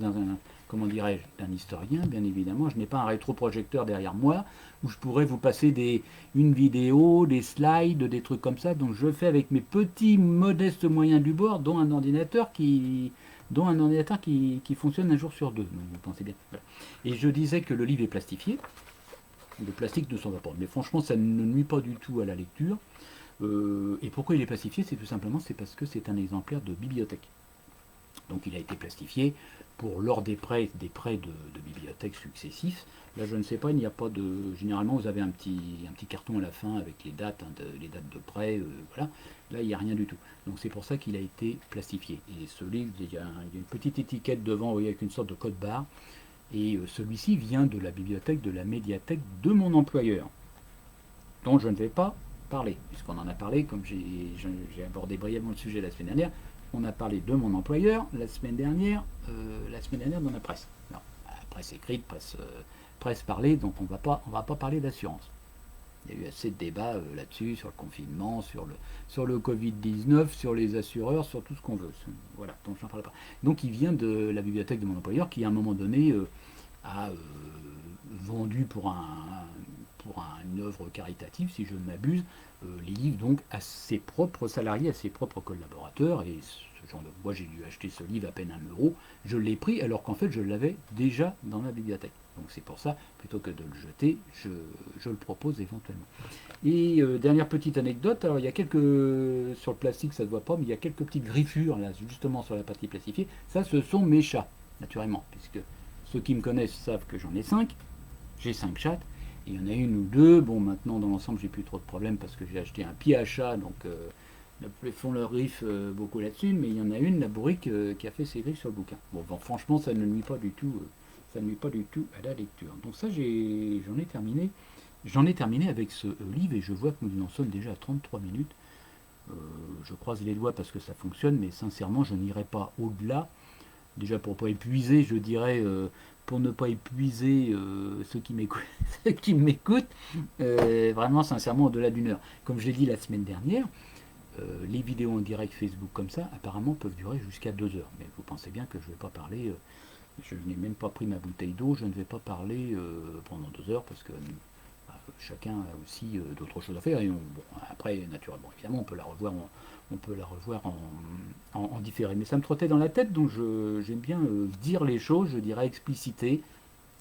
comment dirais-je, d'un historien, bien évidemment, je n'ai pas un rétroprojecteur derrière moi où je pourrais vous passer une vidéo, des slides, des trucs comme ça. Donc je fais avec mes petits modestes moyens du bord, dont un ordinateur qui fonctionne un jour sur deux. Donc vous pensez bien. Voilà. Et je disais que le livre est plastifié. Le plastique ne s'en va pas. Mais franchement, ça ne nuit pas du tout à la lecture. Et pourquoi il est plastifié? C'est tout simplement parce que c'est un exemplaire de bibliothèque. Donc il a été plastifié pour lors des prêts de bibliothèques successifs. Là, je ne sais pas, il n'y a pas de. Généralement, vous avez un petit carton à la fin avec les dates, les dates de prêt. Voilà. Là, il n'y a rien du tout. Donc c'est pour ça qu'il a été plastifié. Et ce livre, il y a une petite étiquette devant, vous voyez, avec une sorte de code barre. Et celui-ci vient de la bibliothèque, de la médiathèque de mon employeur, dont je ne vais pas parler, puisqu'on en a parlé, comme j'ai abordé brièvement le sujet la semaine dernière. On a parlé de mon employeur la semaine dernière dans la presse. Non, la presse écrite, presse parlée, donc on va pas parler d'assurance. Il y a eu assez de débats là-dessus, sur le confinement, sur le Covid-19, sur les assureurs, sur tout ce qu'on veut. Voilà, donc j'en parle pas. Donc il vient de la bibliothèque de mon employeur qui, à un moment donné, a vendu pour une œuvre caritative, si je ne m'abuse, les livres donc à ses propres salariés, à ses propres collaborateurs. Et moi j'ai dû acheter ce livre à peine 1 €. Je l'ai pris alors qu'en fait je l'avais déjà dans ma bibliothèque. Donc c'est pour ça, plutôt que de le jeter, je le propose éventuellement. Et dernière petite anecdote, alors il y a sur le plastique ça ne se voit pas, mais il y a quelques petites griffures là, justement sur la partie plastifiée. Ça, ce sont mes chats, naturellement, puisque ceux qui me connaissent savent que j'en ai 5. J'ai 5 chats. Il y en a une ou deux. Bon, maintenant, dans l'ensemble, j'ai plus trop de problèmes parce que j'ai acheté un pied à chat, donc ils font leurs griffes beaucoup là-dessus. Mais il y en a une, la bourrique, qui a fait ses griffes sur le bouquin. Bon, franchement, ça ne nuit pas du tout. Ça ne nuit pas du tout à la lecture. Donc ça, j'en ai terminé. J'en ai terminé avec ce livre et je vois que nous en sommes déjà à 33 minutes. Je croise les doigts parce que ça fonctionne, mais sincèrement, je n'irai pas au-delà. Déjà pour ne pas épuiser, je dirais, pour ne pas épuiser ceux qui m'écoutent, vraiment sincèrement au-delà d'1 heure. Comme je l'ai dit la semaine dernière, les vidéos en direct Facebook comme ça, apparemment peuvent durer jusqu'à 2 heures. Mais vous pensez bien que je ne vais pas parler, je n'ai même pas pris ma bouteille d'eau, je ne vais pas parler pendant 2 heures parce que chacun a aussi d'autres choses à faire. Et après, naturellement, évidemment, on peut la revoir en différé. Mais ça me trottait dans la tête, donc j'aime bien dire les choses, je dirais expliciter.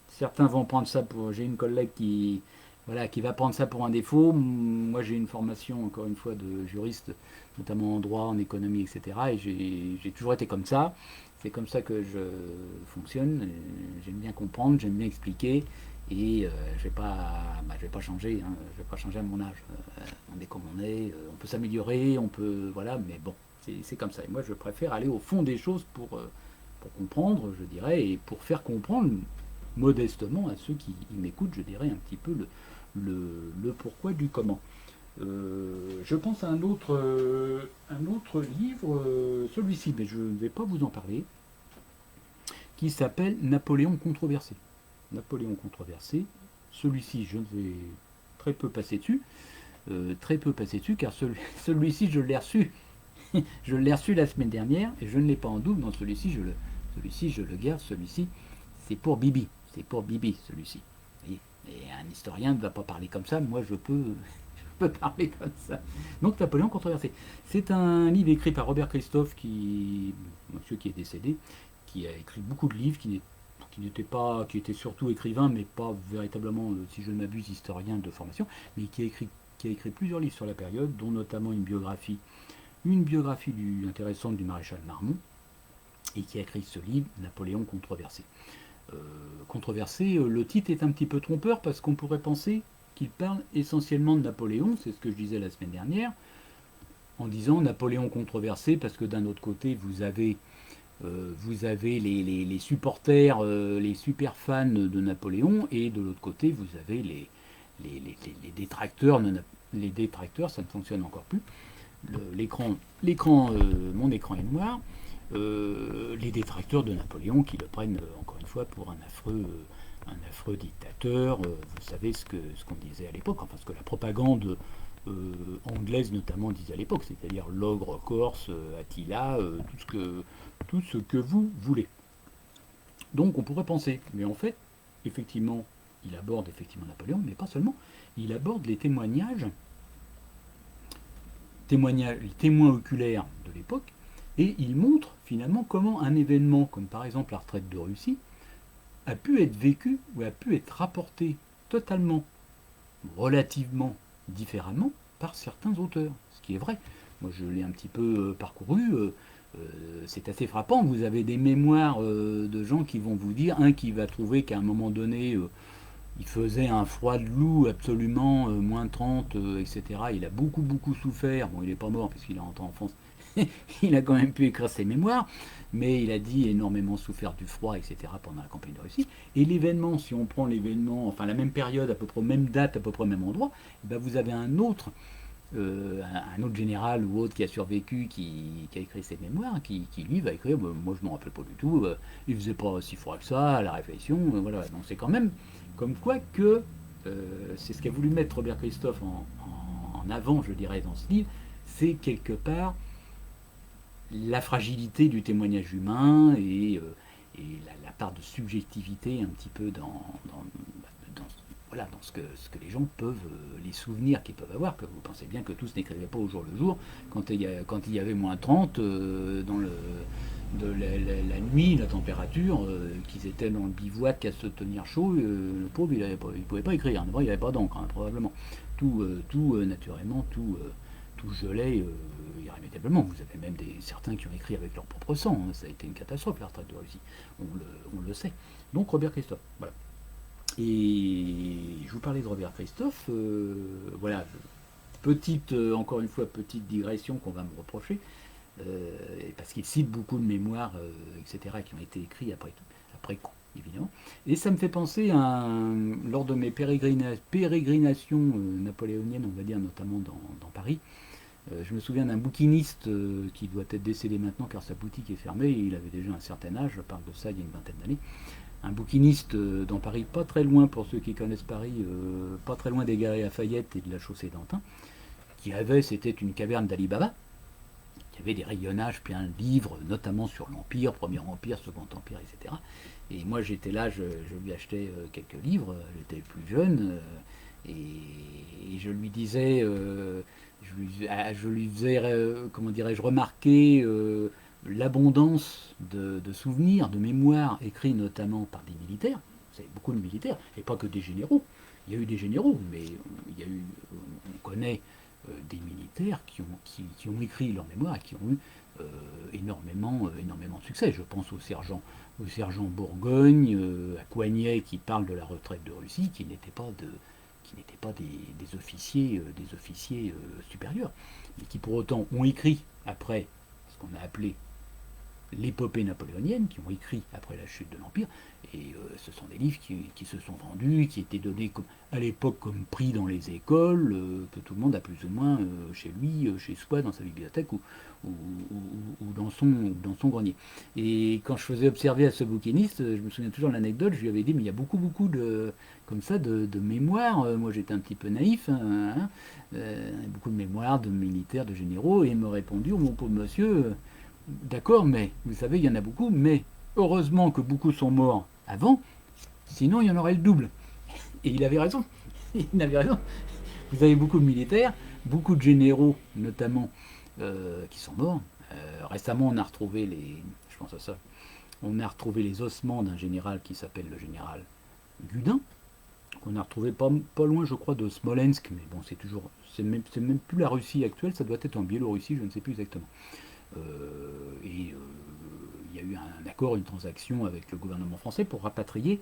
Certains vont prendre ça pour. J'ai une collègue qui va prendre ça pour un défaut. Moi, j'ai une formation, encore une fois, de juriste, notamment en droit, en économie, etc. Et j'ai toujours été comme ça. C'est comme ça que je fonctionne. J'aime bien comprendre, j'aime bien expliquer. Et je vais pas changer, hein, je vais pas changer à mon âge. On est comme on est, on peut s'améliorer, voilà, mais bon, c'est comme ça. Et moi, je préfère aller au fond des choses pour comprendre, je dirais, et pour faire comprendre modestement à ceux qui m'écoutent, je dirais, un petit peu le pourquoi du comment. Je pense à un autre livre, celui-ci, mais je ne vais pas vous en parler, qui s'appelle Napoléon controversé. Napoléon controversé. Celui-ci, je ne vais très peu passer dessus. Car celui-ci, je l'ai reçu. Je l'ai reçu la semaine dernière et je ne l'ai pas en double. Dans celui-ci, je le garde. Celui-ci, c'est pour Bibi. C'est pour Bibi, celui-ci. Et un historien ne va pas parler comme ça. Moi, je peux, je peux parler comme ça. Donc, Napoléon controversé. C'est un livre écrit par Robert Christophe, monsieur qui est décédé, qui a écrit beaucoup de livres, qui était surtout écrivain, mais pas véritablement, si je ne m'abuse, historien de formation, mais qui a écrit plusieurs livres sur la période, dont notamment une biographie intéressante du maréchal Marmont, et qui a écrit ce livre, Napoléon controversé. Le titre est un petit peu trompeur parce qu'on pourrait penser qu'il parle essentiellement de Napoléon, c'est ce que je disais la semaine dernière, en disant Napoléon controversé parce que d'un autre côté vous avez les supporters, les super fans de Napoléon, et de l'autre côté vous avez les détracteurs. Les détracteurs, ça ne fonctionne encore plus. Mon écran est noir. Les détracteurs de Napoléon qui le prennent encore une fois pour un affreux dictateur. Vous savez ce qu'on disait à l'époque, enfin ce que la propagande anglaise notamment disait à l'époque, c'est-à-dire l'ogre corse, Attila, tout ce que vous voulez. Donc on pourrait penser, mais en fait, effectivement, il aborde effectivement Napoléon, mais pas seulement, il aborde les témoins oculaires de l'époque, et il montre finalement comment un événement, comme par exemple la retraite de Russie, a pu être vécu ou a pu être rapporté totalement, relativement différemment par certains auteurs, ce qui est vrai. Moi je l'ai un petit peu parcouru, c'est assez frappant, vous avez des mémoires de gens qui vont vous dire, un qui va trouver qu'à un moment donné, il faisait un froid de loup absolument, moins 30, etc. Il a beaucoup souffert. Bon, il n'est pas mort puisqu'il est rentré en France. Il a quand même pu écrire ses mémoires, mais il a dit énormément souffert du froid, etc. pendant la campagne de Russie. Et l'événement, si on prend l'événement, enfin la même période, à peu près même date, à peu près au même endroit, ben vous avez un autre général ou autre qui a survécu, qui a écrit ses mémoires, qui lui va écrire, moi je ne me rappelle pas du tout, il faisait pas si froid que ça à la réflexion, voilà. Donc c'est quand même comme quoi que c'est ce qu'a voulu mettre Robert Christophe en avant, je dirais, dans ce livre, c'est quelque part la fragilité du témoignage humain et la part de subjectivité un petit peu dans ce que les gens peuvent, les souvenirs qu'ils peuvent avoir, que vous pensez bien que tous n'écrivaient pas au jour le jour, quand il y avait moins 30, dans la nuit, la température, qu'ils étaient dans le bivouac à se tenir chaud, le pauvre il ne pouvait pas écrire, d'abord il n'y avait pas d'encre, probablement. Tout naturellement, tout gelait irrémédiablement. Vous avez même certains qui ont écrit avec leur propre sang, ça a été une catastrophe la retraite de Russie, on le sait. Donc Robert Christophe, voilà. Et je vous parlais de Robert Christophe, voilà, encore une fois, petite digression qu'on va me reprocher, parce qu'il cite beaucoup de mémoires, etc., qui ont été écrits après coup, évidemment. Et ça me fait penser lors de mes pérégrinations napoléoniennes, on va dire, notamment dans Paris, je me souviens d'un bouquiniste qui doit être décédé maintenant car sa boutique est fermée, et il avait déjà un certain âge, je parle de ça il y a une vingtaine d'années. Un bouquiniste dans Paris, pas très loin, pour ceux qui connaissent Paris, pas très loin des Galeries Lafayette et de la chaussée d'Antin, c'était une caverne d'Ali Baba, qui avait des rayonnages plein de livres, notamment sur l'Empire, Premier Empire, Second Empire, etc. Et moi j'étais là, je lui achetais quelques livres, j'étais plus jeune, et je lui disais, je lui faisais, comment dirais-je, remarquer l'abondance de souvenirs, de mémoires écrits notamment par des militaires. C'est beaucoup de militaires, et pas que des généraux. Il y a eu des généraux, mais on connaît des militaires qui ont écrit leurs mémoires et qui ont eu énormément de succès. Je pense au sergent Bourgogne, à Coignet, qui parle de la retraite de Russie, qui n'étaient pas des officiers, supérieurs, mais qui pour autant ont écrit après ce qu'on a appelé l'épopée napoléonienne, qui ont écrit après la chute de l'Empire, et ce sont des livres qui se sont vendus, qui étaient donnés à l'époque comme prix dans les écoles, que tout le monde a plus ou moins chez lui, chez soi, dans sa bibliothèque ou dans son grenier. Et quand je faisais observer à ce bouquiniste, je me souviens toujours de l'anecdote, je lui avais dit, mais il y a beaucoup comme ça, de mémoires. Moi j'étais un petit peu naïf, hein, beaucoup de mémoires de militaires, de généraux, et il m'a répondu, oh, mon pauvre monsieur, d'accord, mais vous savez, il y en a beaucoup, mais heureusement que beaucoup sont morts avant, sinon il y en aurait le double. Et il avait raison. Il avait raison. Vous avez beaucoup de militaires, beaucoup de généraux, notamment, qui sont morts. Récemment, on a retrouvé je pense à ça, on a retrouvé les ossements d'un général qui s'appelle le général Gudin, qu'on a retrouvé pas loin, je crois, de Smolensk, mais bon, c'est même plus la Russie actuelle, ça doit être en Biélorussie, je ne sais plus exactement. Il y a eu un accord, une transaction avec le gouvernement français pour rapatrier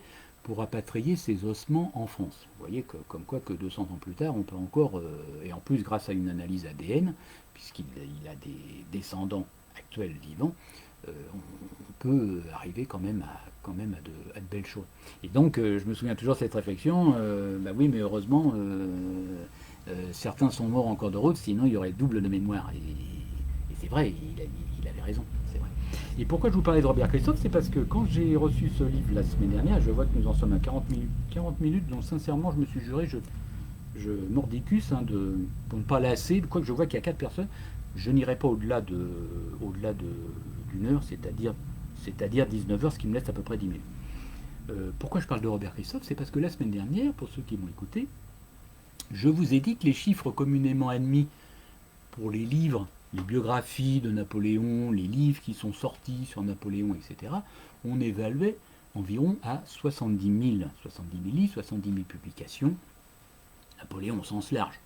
ces ossements en France. Vous voyez comme quoi que 200 ans plus tard, on peut encore, et en plus grâce à une analyse ADN, puisqu'il a des descendants actuels vivants, on peut arriver quand même à de belles choses. Et donc, je me souviens toujours de cette réflexion, bah oui, mais heureusement, certains sont morts en cours de route, sinon il y aurait le double de mémoire. Et c'est vrai, il avait raison, c'est vrai. Et pourquoi je vous parlais de Robert Christophe, c'est parce que quand j'ai reçu ce livre la semaine dernière, je vois que nous en sommes à 40 minutes, donc sincèrement, je me suis juré, je mordicus, hein, pour ne pas lasser, quoique je vois qu'il y a 4 personnes, je n'irai pas au-delà d'une heure, c'est-à-dire 19 heures, ce qui me laisse à peu près 10 minutes. Pourquoi je parle de Robert Christophe? C'est parce que la semaine dernière, pour ceux qui m'ont écouté, je vous ai dit que les chiffres communément admis pour les livres, les biographies de Napoléon, les livres qui sont sortis sur Napoléon, etc., on évaluait environ à 70 000 livres, 70 000 publications. Napoléon au sens large,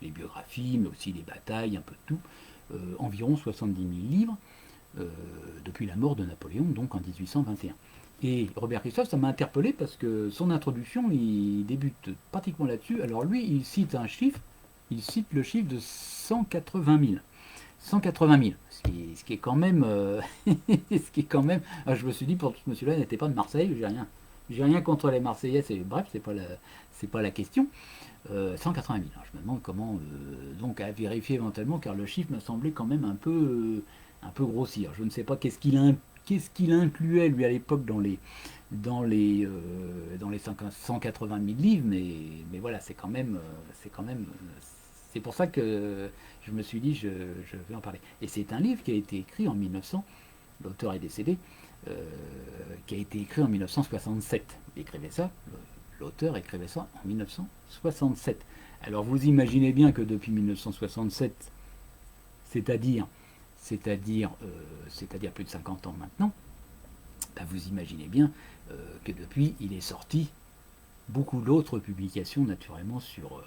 les biographies, mais aussi les batailles, un peu de tout, environ 70 000 livres depuis la mort de Napoléon, donc en 1821. Et Robert Christophe, ça m'a interpellé parce que son introduction, il débute pratiquement là-dessus. Alors lui, il cite le chiffre de 180 000. 180 000, ce qui est quand même, je me suis dit, pour ce monsieur-là, il n'était pas de Marseille, j'ai rien contre les Marseillais, bref, c'est pas la question. 180 000, alors je me demande comment, donc à vérifier éventuellement, car le chiffre me semblait quand même un peu grossir. Je ne sais pas qu'est-ce qu'il incluait lui à l'époque dans les 180 000 livres, mais voilà, c'est quand même, c'est pour ça que je me suis dit, je vais en parler. Et c'est un livre qui a été écrit en 1900, l'auteur est décédé, qui a été écrit en 1967. Il écrivait ça, l'auteur écrivait ça en 1967. Alors vous imaginez bien que depuis 1967, c'est-à-dire plus de 50 ans maintenant, bah vous imaginez bien que depuis, il est sorti beaucoup d'autres publications naturellement sur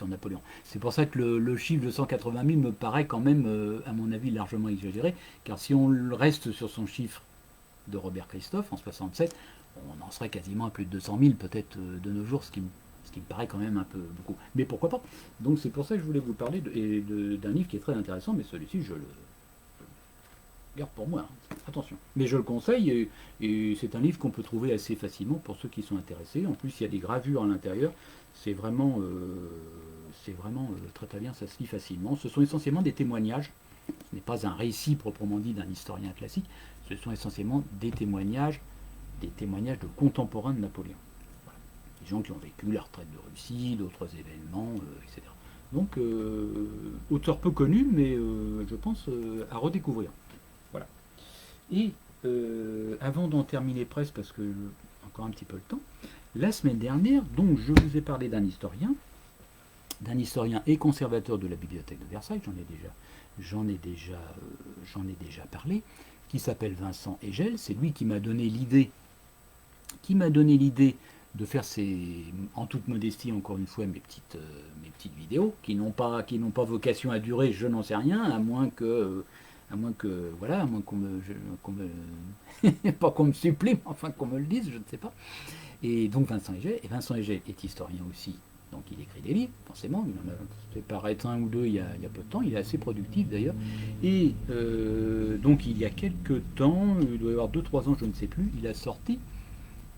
Napoléon. C'est pour ça que le chiffre de 180 000 me paraît quand même, à mon avis, largement exagéré, car si on reste sur son chiffre de Robert Christophe en 67, on en serait quasiment à plus de 200 000 peut-être de nos jours, ce qui me paraît quand même un peu beaucoup. Mais pourquoi pas? Donc c'est pour ça que je voulais vous parler d'un livre qui est très intéressant, mais celui-ci je le garde pour moi, hein. Attention. Mais je le conseille, et c'est un livre qu'on peut trouver assez facilement pour ceux qui sont intéressés. En plus, il y a des gravures à l'intérieur. C'est vraiment très très bien, ça se lit facilement. Ce sont essentiellement des témoignages. Ce n'est pas un récit proprement dit d'un historien classique. Ce sont essentiellement des témoignages de contemporains de Napoléon. Voilà. Des gens qui ont vécu la retraite de Russie, d'autres événements, etc. Donc, auteur peu connu, mais je pense à redécouvrir. Voilà. Et avant d'en terminer presque, parce que encore un petit peu le temps, la semaine dernière, donc je vous ai parlé d'un historien et conservateur de la bibliothèque de Versailles, j'en ai déjà parlé, qui s'appelle Vincent Hégel. C'est lui qui m'a donné l'idée de faire en toute modestie encore une fois mes petites vidéos qui n'ont pas vocation à durer, je n'en sais rien, à moins qu'on pas qu'on me supplée, enfin qu'on me le dise, je ne sais pas. Et donc Vincent Hégel est historien aussi donc il écrit des livres, forcément, il en a fait paraître un ou deux il y a peu de temps, il est assez productif d'ailleurs, et donc il y a quelques temps, il doit y avoir 2-3 ans, je ne sais plus, il a sorti,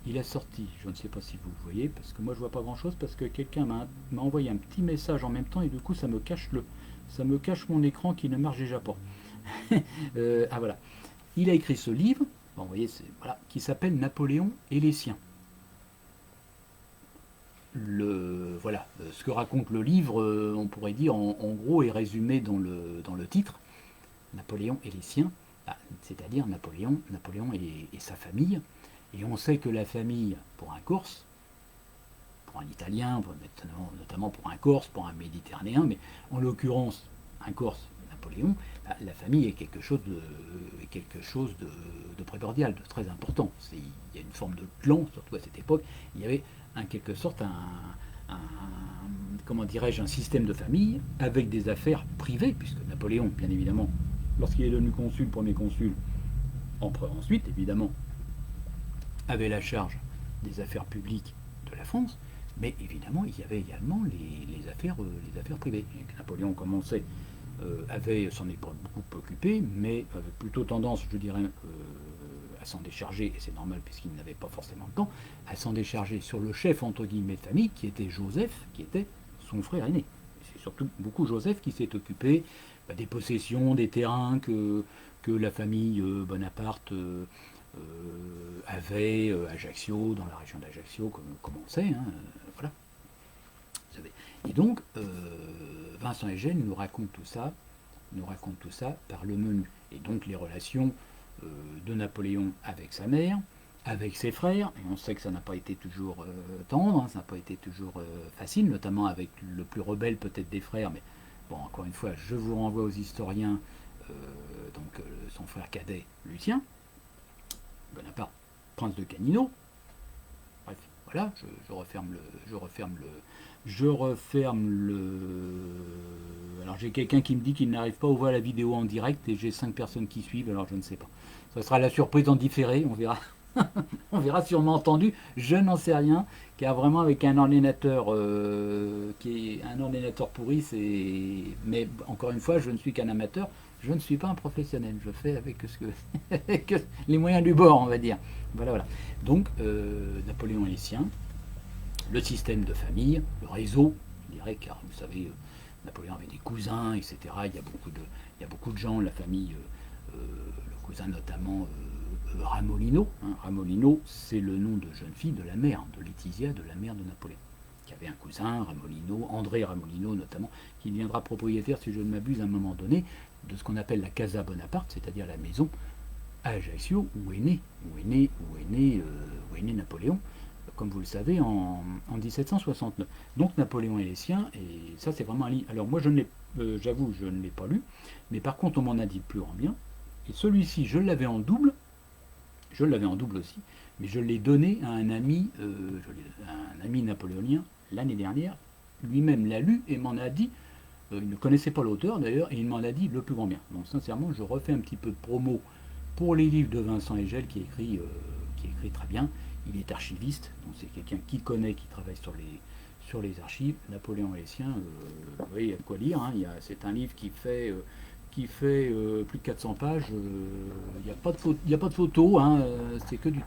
je ne sais pas si vous voyez, parce que moi je vois pas grand chose, parce que quelqu'un m'a envoyé un petit message en même temps, et du coup ça me cache mon écran qui ne marche déjà pas. Ah voilà. Il a écrit ce livre, bon, vous voyez, voilà, qui s'appelle Napoléon et les siens. Voilà, ce que raconte le livre, on pourrait dire en gros est résumé dans le titre, Napoléon et les siens, bah, c'est-à-dire Napoléon et sa famille. Et on sait que la famille, pour un Corse, pour un Italien, notamment pour un Corse, pour un Méditerranéen, mais en l'occurrence un Corse, Napoléon, bah, la famille est quelque chose de primordial, de très important. Il y a une forme de clan, surtout à cette époque. Il y avait en quelque sorte comment dirais-je, un système de famille avec des affaires privées, puisque Napoléon, bien évidemment, lorsqu'il est devenu consul, premier consul, empereur ensuite, évidemment, avait la charge des affaires publiques de la France, mais évidemment, il y avait également les affaires privées. Et Napoléon, comme on sait, s'en est pas beaucoup occupé, mais avait plutôt tendance, je dirais, à s'en décharger, et c'est normal puisqu'il n'avait pas forcément le temps, à s'en décharger sur le chef, entre guillemets, de famille, qui était Joseph, qui était son frère aîné. C'est surtout beaucoup Joseph qui s'est occupé des possessions, des terrains que la famille Bonaparte avait Ajaccio, dans la région d'Ajaccio, comme on sait, hein, voilà. Et donc, Vincent Hégel nous raconte tout ça par le menu. Et donc les relations de Napoléon avec sa mère, avec ses frères, et on sait que ça n'a pas été toujours tendre, hein, ça n'a pas été toujours facile, notamment avec le plus rebelle peut-être des frères, mais bon, encore une fois, je vous renvoie aux historiens, son frère cadet Lucien, Bonaparte, prince de Canino. Bref, voilà, je referme le. Alors j'ai quelqu'un qui me dit qu'il n'arrive pas à ouvrir la vidéo en direct et j'ai 5 personnes qui suivent, alors je ne sais pas. Ça sera la surprise en différé, on verra. On verra sûrement entendu, je n'en sais rien, car vraiment avec un ordinateur qui est un ordinateur pourri, c'est. Mais encore une fois, je ne suis qu'un amateur, je ne suis pas un professionnel, je fais avec avec les moyens du bord, on va dire. Voilà. Donc, Napoléon et les siens, le système de famille, le réseau, je dirais, car vous savez, Napoléon avait des cousins, etc. Il y a beaucoup de gens, la famille, le cousin notamment Ramolino. Ramolino, c'est le nom de jeune fille de la mère, de Laetitia, de la mère de Napoléon, qui avait un cousin, Ramolino, André Ramolino notamment, qui deviendra propriétaire, si je ne m'abuse, à un moment donné, de ce qu'on appelle la Casa Bonaparte, c'est-à-dire la maison à Ajaccio où est né Napoléon, comme vous le savez, en 1769. Donc Napoléon et les siens, et ça c'est vraiment un livre. Alors moi j'avoue, je ne l'ai pas lu, mais par contre on m'en a dit plus en bien. Et celui-ci, je l'avais en double aussi, mais je l'ai donné à un ami napoléonien l'année dernière. Lui-même l'a lu et m'en a dit, il ne connaissait pas l'auteur d'ailleurs, et il m'en a dit le plus grand bien. Donc sincèrement, je refais un petit peu de promo pour les livres de Vincent Hégel qui écrit très bien. Il est archiviste, donc c'est quelqu'un qui connaît, qui travaille sur les archives. Napoléon et les siens, oui, il y a de quoi lire. Hein. C'est un livre qui fait plus de 400 pages. Il n'y a pas de photos, hein, c'est que du texte.